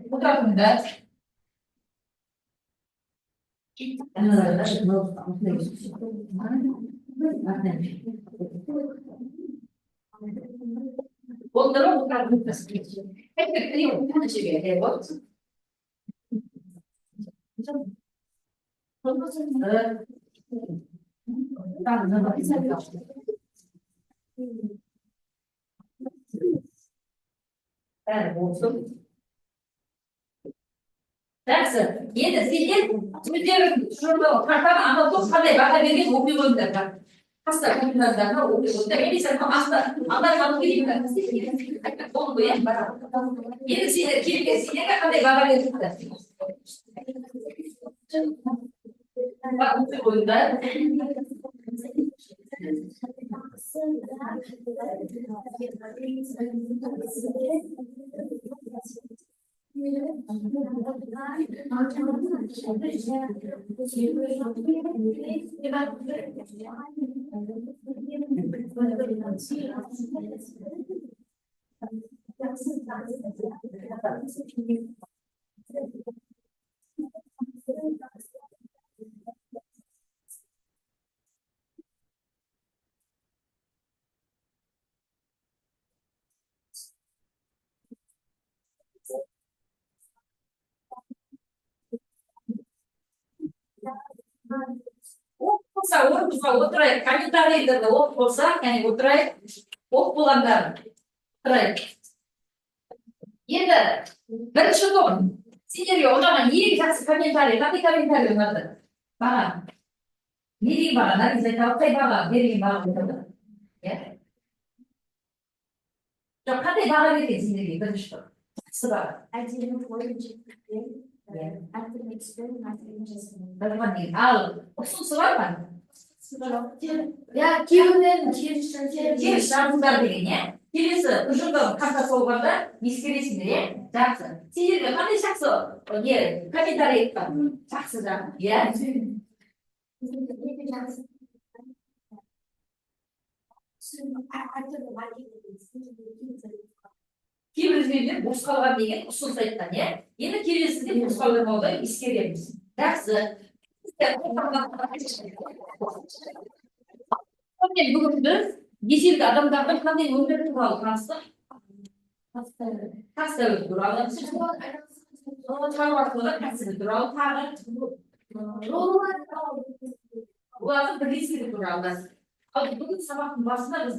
Fotoğrafında onlara fotoğrafında hep de yok. Bir şey bir var. Ben olsun. Derse yedi zihir tüylerim şurada kartlar anlatıp hadi bana bir gün okuyor derler. Hasta okuyorlar da okuyor. Demek sen hasta anlar gibi onu bu ya. Yedi zihir kirli zihir hadi bana bir gün derler. Bak bu oyunda olsa oturay kandidatıydı da olsa yani oturay bulanlar oturay. Енді бірінші топ сендерге ұнаған ең жақсы комментарий қандай комментарий ұнады баға не деген баға наргиз айтады қай баға берген баға ұнады иә жоқ қандай баға берген сендерге бірінші топ жақсы баға әдемі ойыншықтықпен әртүрлі түспен әртүрлі жасымен ал ұсынысы бар ма иә күйеуінен теріс жазыңдар деген иә келесі ұжымдың қартасы болғанда ескересіңдер иә жақсы сендерге қандай жақсы не комментарий айтқан жақсы жағы иә кейбір жерлер бос қалған деген ұсыныс айтқан иә енді келесіде бос қалмауды ескереміз жақсы бүгін біз беселді адамдардың қандай өмірі туралы таныстық тастәуір туралы шаруашылығы кәсібі туралы тағы олардың бірлестігі туралы ал бүгін сабақтың басында біз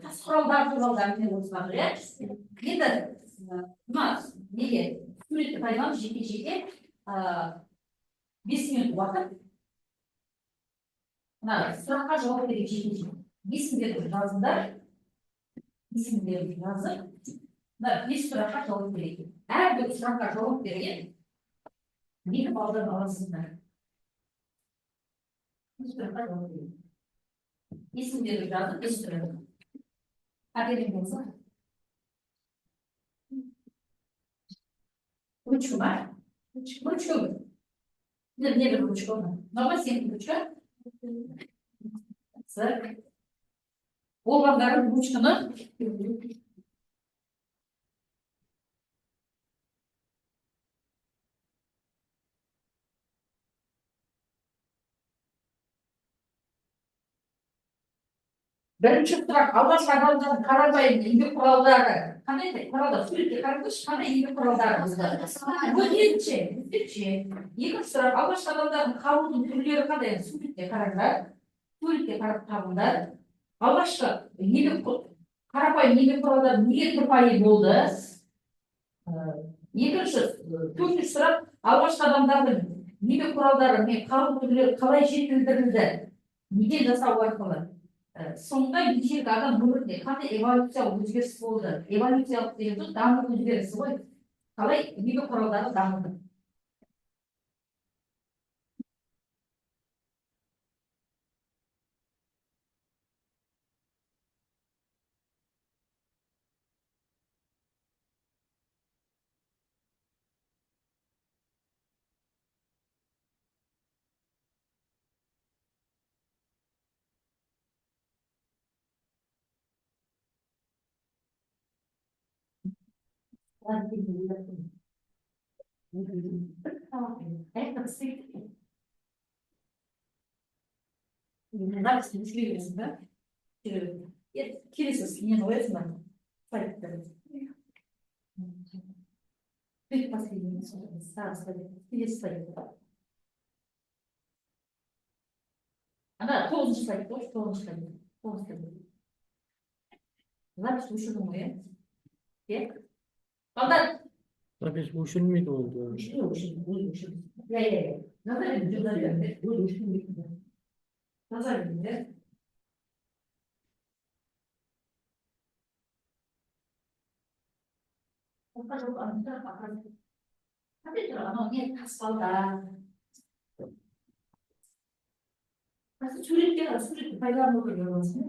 тас құралдар туралы әңгіме қозғадық иә енді мына неге суретті пайдаланып жеке жеке 5 минут уақыт мына сұраққа жауап берейік жеке жеке есімдерді жазыңдар есімдерді жазып мына 5 сұраққа жауап берейік әрбір сұраққа жауап берген 2 балдан аласыңдар сұраққа жауап берейік есімдерді жазып 5 сұрақ әперген болса ручка бар ручка не бір ручка нормально сен ручка болғандары ручканы бірінші сұрақ алғашқы адамдардың қарапайым еңбек құралдары қандай құралдар суретке қараңызшы қандай еңбек құралдары екінші сұрақ алғашқы адамдардың қарудың түрлері қандай суретке қараңдар суретке қарап табыңдар алғашқы қарапайым еңбек құралдары неге тұрпайы болды төртінші сұрақ алғашқы адамдардың еңбек құралдары мен қару түрлері қалай жетілдірілді неден жасау арқылы соңында ежелгі адам өмірінде қандай эволюциялық өзгеріс болды эволюциялық деген сөз даму өзгерісі ғой қалай еңбек құралдары дамыды Запись не слились, да? Келесі не нравится нам. Предпоследний, келесі слайд. Ана, тоғызыншы слайд, тоғызыншы слайд. Запись өшірілмей, иә? Қалдар? Запись өшірілмейді ол. Иә. Назар беріңдер. Қандай тұр, анау не таспалдар. Суретті пайдалану керек болсын.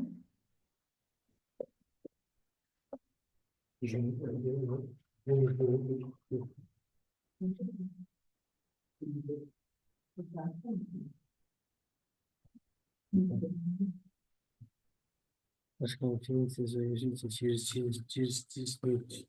Осколчница завяжите через плечи.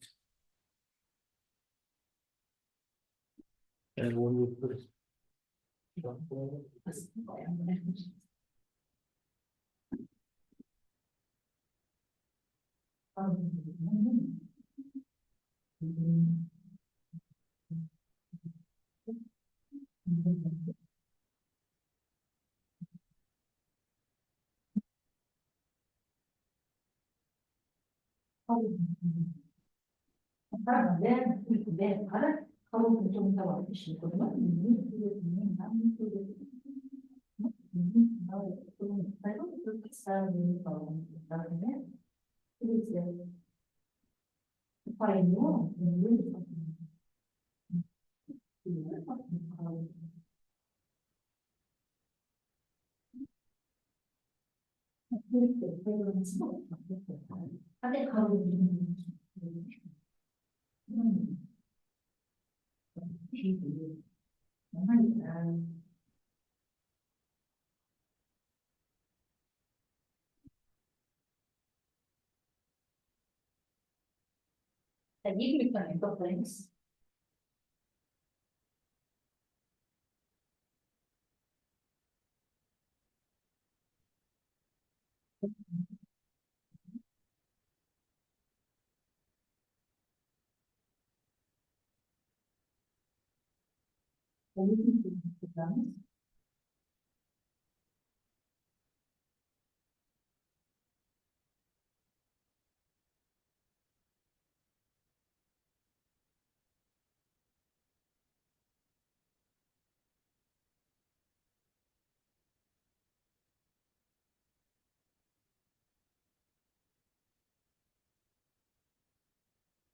Екі минуттан тоқтаймыз.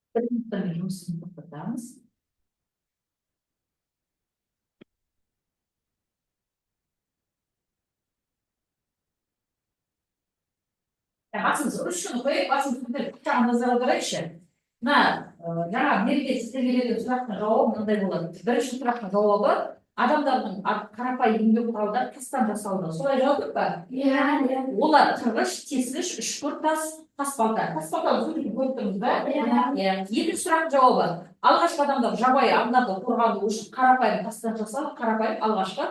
Бір минуттан жұмысын тоқтатамыз. Басыңыз үшін қойып, басыңыз көтеріп, құшағыңызды аударайықшы. Мына жаңа мереке сіздерге берген сұрақтың жауабы мынандай болады. Бірінші сұрақтың жауабы адамдардың қарапайым еңбек құралдары тастан жасалды. Солай жауап па? Иә. Олар қырғыш, тескіш, үшкір тас, тасбалта. Тасбалтаны суретін көріп тұрмыз ба? Иә. Екінші сұрақтың жауабы. Алғашқы адамдар жабайы аңдарды қорғану үшін қарапайым тастан жасалып, қарапайым алғашқы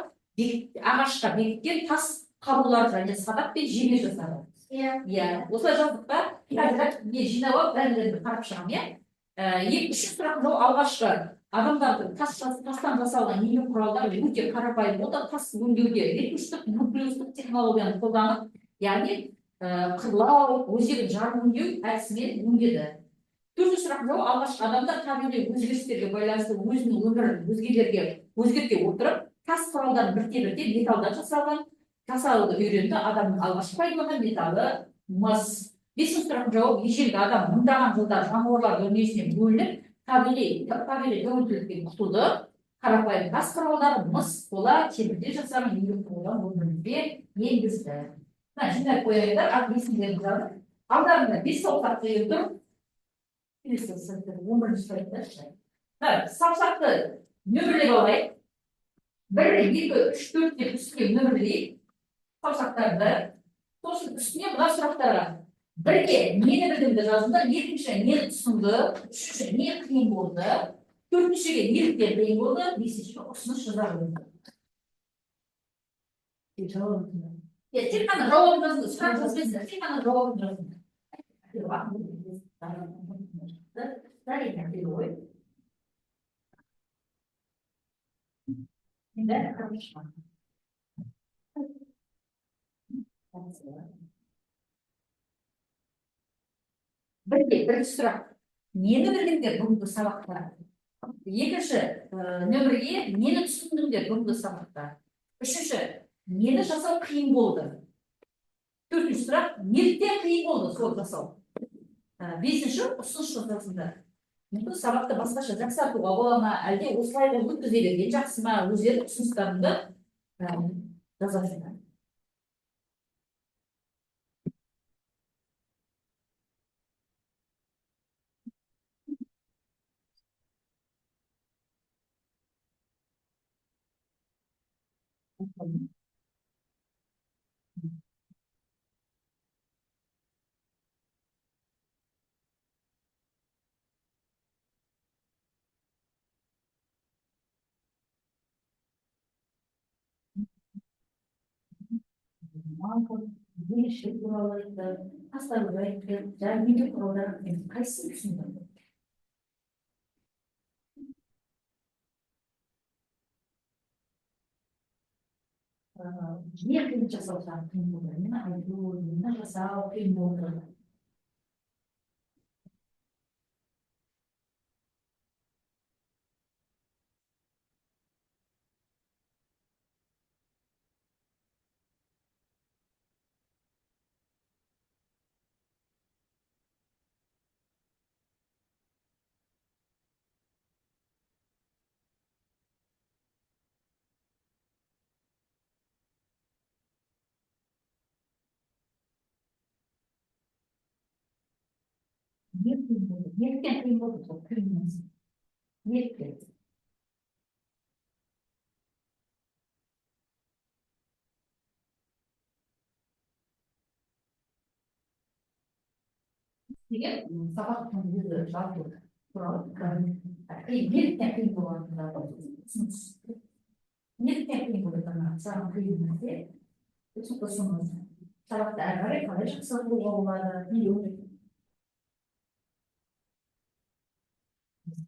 ағашқа бекіткен тас қарулар және садақ пен жебе жасады. Иә. Осылай жаздық па? Қазір не жинап алып, бәрілерді қарап шығамын, иә? Үшінші сұрақтың жауабы алғашқы адамдардың тастан жасалған еңбек құралдары өте қарапайым болды. Тас өңдеуде ресурстық нуклеустық технологияны қолданып, яғни қырлау, өзегін жарып өңдеу әдісімен өңдеді. Төртінші сұрақтың жауабы алғашқы адамдар табиғи өзгерістерге байланысты өзінің өмірін өзгелерге өзгерте отырып, тас құралдарын бірте-бірте металдан жасауды үйренді. Адамның алғашқы пайдаланған металы мыс. Бесінші сұрақтың жауабы ежелгі адам мыңдаған жылдар жануарлар дүниесінен бөлініп, табиғи тәуелділіктен құтылды. Қарапайым тас құралдары мыс, қола, темірден жасалған еңбек құралдарын өмірімізге енгізді. Жинап қояйындар, есімдерін жазып. Алдарында 5 саусақ қойылды. Келесі сұрақтар 11-ші сұрақтар. Саусақты нөмірлеп алайық. 1, 2, 3, 4 деп үстіне нөмірлейік. Саусақтарды. Сосын үстіне мына сұрақтарға Бірге нені білдімді жазыңдар, екінші нені түсінді, үшінші не қиын болды, төртіншіге неліктен қиын болды, бесіншіге ұсыныс жаза қойыңдар. Тек қана жауабын жазыңдар, сұрақ жазбайсыздар, тек қана жауабын жазыңдар. Бірінші сұрақ. Нені білдіңдер бүгінгі сабақта? Екінші, нөмірге нені түсіндіңдер бүгінгі сабақта? Үшінші, нені жасау қиын болды? Төртінші сұрақ, неліктен қиын болды сол жасау? Бесінші, ұсыныс жасасыңдар. Мүмкін сабақты басқаша жақсартуға бола ма, әлде осылай да өткізе берген жақсы ма, өздерінің ұсыныстарыңды жазасыңдар. Genişlik kurallarında, hastalıklarında, cahillik kurallarında kayısı düşünüyorum. Не қиын жасаусам қиын болды, мен айту, мені жасау қиын болды. Не қиын болды, неліктен қиын болды сол қиын нәрсе? Неліктен? Неге сабақтың өзі жалпы туралы неліктен қиын болғандығы түсініксіз. Неліктен қиын болды саған қиын нәрсе? Ұсыныңыз. Сабақты әрі қарай қалай жақсартуға болады, не ойлайсыз?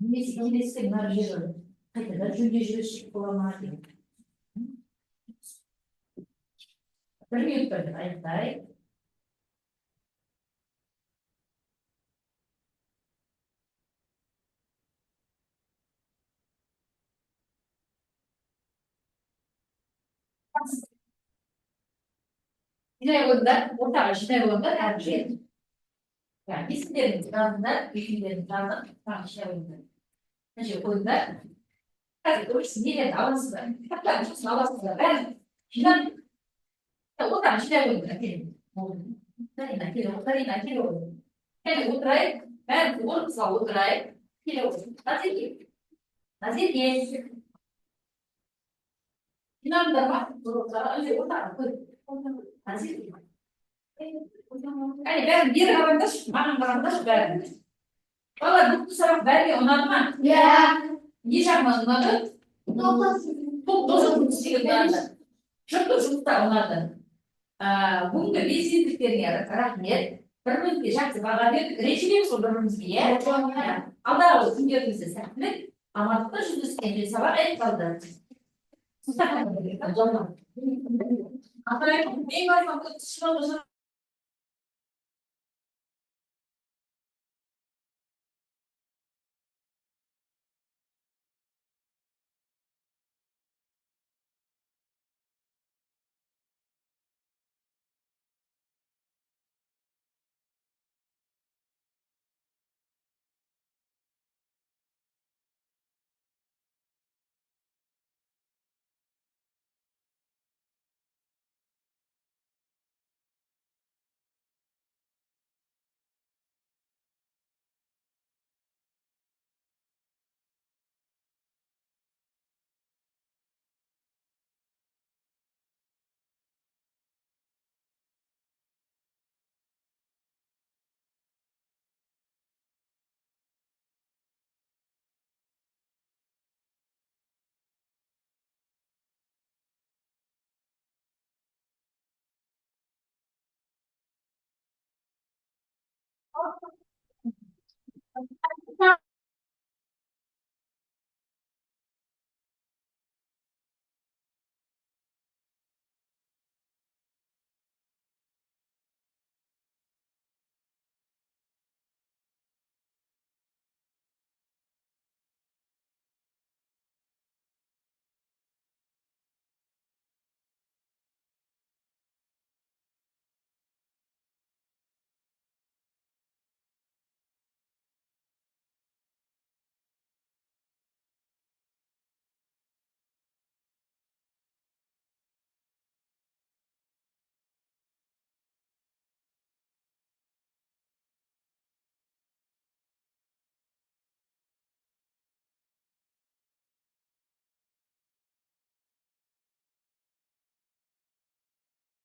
Немесе келесі мына жері қайтадан жөндеу жіберсек бола ма деген. Бір минут берді, аяқтайық. Жинай қойыңдар, ортаға жинай қойыңдар, әрбір жері. Есімдеріңізді жазыңдар, есімдеріңізді жазып, тағы жинай қойыңдар. Мына жерге қойыңдар. Қазір көрсіз нелерді аласыздар, кітаптардың жұмысын аласыздар, бәрін жинап, ортаға жинай қойыңдар. Карина, келе қойың. Келе отырайық, бәрін орнымызға отырайық, келе қойың. Назерке. Жинаңдар ма? Ортаға қойың. Назерке. Әне бәрін бері қараңдаршы, маған қараңдаршы бәрін. Балалар, бүгінгі сабақ бәріне ұнады ма? Иә. Не жағынан ұнады? Топ-тозы жұмыстегі ұнады. Жұртты жұмыста ұнады. Бүгінгі белсенділіктеріңе рахмет. Бір-бірімізге жақсы баға бердік. Ренжімейміз ғой бір-бірімізге, иә? Алдағы күндеріңізде сәттілік, амандықта жүздескенде сабақ аяқталды. Апай,